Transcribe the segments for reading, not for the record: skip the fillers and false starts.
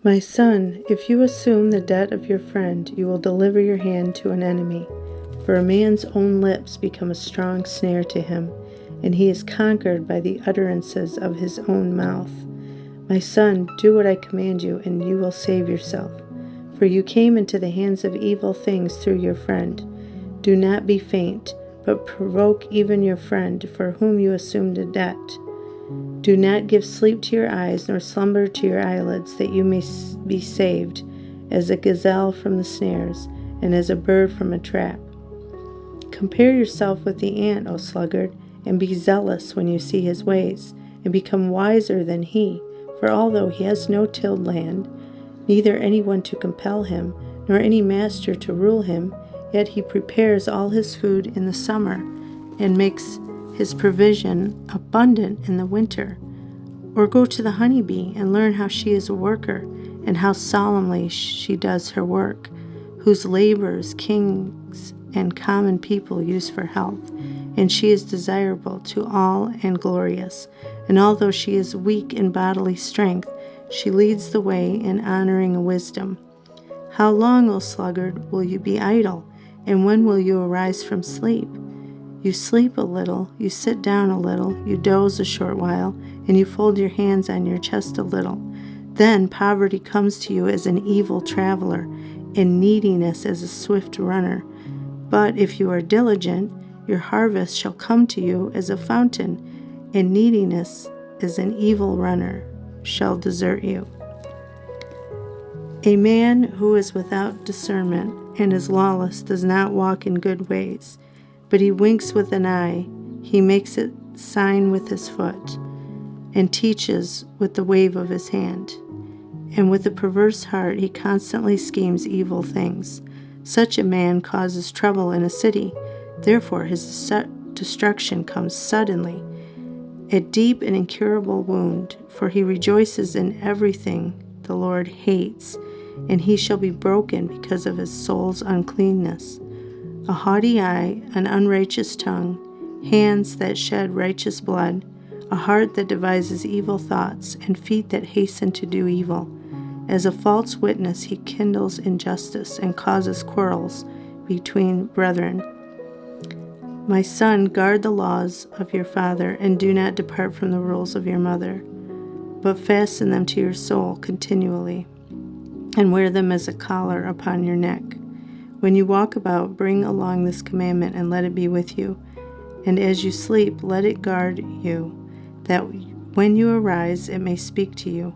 My son, if you assume the debt of your friend, you will deliver your hand to an enemy. For a man's own lips become a strong snare to him, and he is conquered by the utterances of his own mouth. My son, do what I command you, and you will save yourself. For you came into the hands of evil things through your friend. Do not be faint, but provoke even your friend, for whom you assumed a debt. Do not give sleep to your eyes, nor slumber to your eyelids, that you may be saved, as a gazelle from the snares, and as a bird from a trap. Compare yourself with the ant, O sluggard, and be zealous when you see his ways, and become wiser than he. For although he has no tilled land, neither anyone to compel him, nor any master to rule him, yet he prepares all his food in the summer, and makes his provision abundant in the winter. Or go to the honeybee and learn how she is a worker, and how solemnly she does her work, whose labors kings and common people use for health, and she is desirable to all and glorious. And although she is weak in bodily strength, she leads the way in honoring wisdom. How long, O sluggard, will you be idle? And when will you arise from sleep? You sleep a little, you sit down a little, you doze a short while, and you fold your hands on your chest a little. Then poverty comes to you as an evil traveler, and neediness as a swift runner. But if you are diligent, your harvest shall come to you as a fountain, and neediness as an evil runner shall desert you. A man who is without discernment and is lawless does not walk in good ways, but he winks with an eye, he makes it sign with his foot, and teaches with the wave of his hand. And with a perverse heart he constantly schemes evil things. Such a man causes trouble in a city, therefore his destruction comes suddenly. A deep and incurable wound, for he rejoices in everything the Lord hates, and he shall be broken because of his soul's uncleanness. A haughty eye, an unrighteous tongue, hands that shed righteous blood, a heart that devises evil thoughts, and feet that hasten to do evil. As a false witness he kindles injustice and causes quarrels between brethren. My son, guard the laws of your father, and do not depart from the rules of your mother, but fasten them to your soul continually, and wear them as a collar upon your neck. When you walk about, bring along this commandment, and let it be with you. And as you sleep, let it guard you, that when you arise it may speak to you.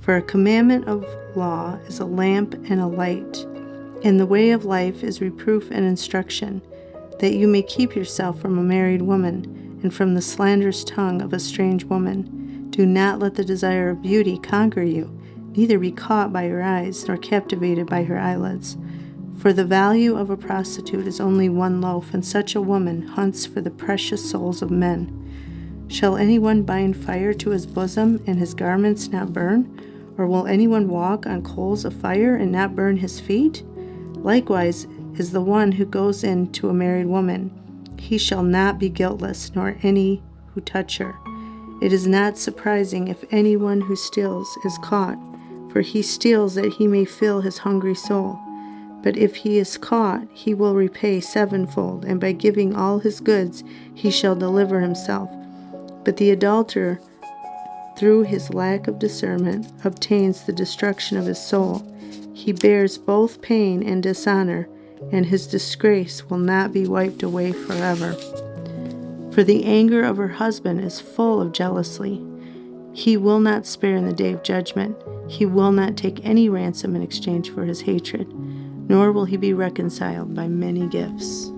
For a commandment of law is a lamp and a light, and the way of life is reproof and instruction, that you may keep yourself from a married woman, and from the slanderous tongue of a strange woman. Do not let the desire of beauty conquer you, neither be caught by her eyes, nor captivated by her eyelids. For the value of a prostitute is only one loaf, and such a woman hunts for the precious souls of men. Shall anyone bind fire to his bosom, and his garments not burn? Or will anyone walk on coals of fire, and not burn his feet? Likewise is the one who goes in to a married woman. He shall not be guiltless, nor any who touch her. It is not surprising if anyone who steals is caught, for he steals that he may fill his hungry soul. But if he is caught, he will repay sevenfold, and by giving all his goods he shall deliver himself. But the adulterer, through his lack of discernment, obtains the destruction of his soul. He bears both pain and dishonor, and his disgrace will not be wiped away forever. For the anger of her husband is full of jealousy. He will not spare in the day of judgment. He will not take any ransom in exchange for his hatred, nor will he be reconciled by many gifts.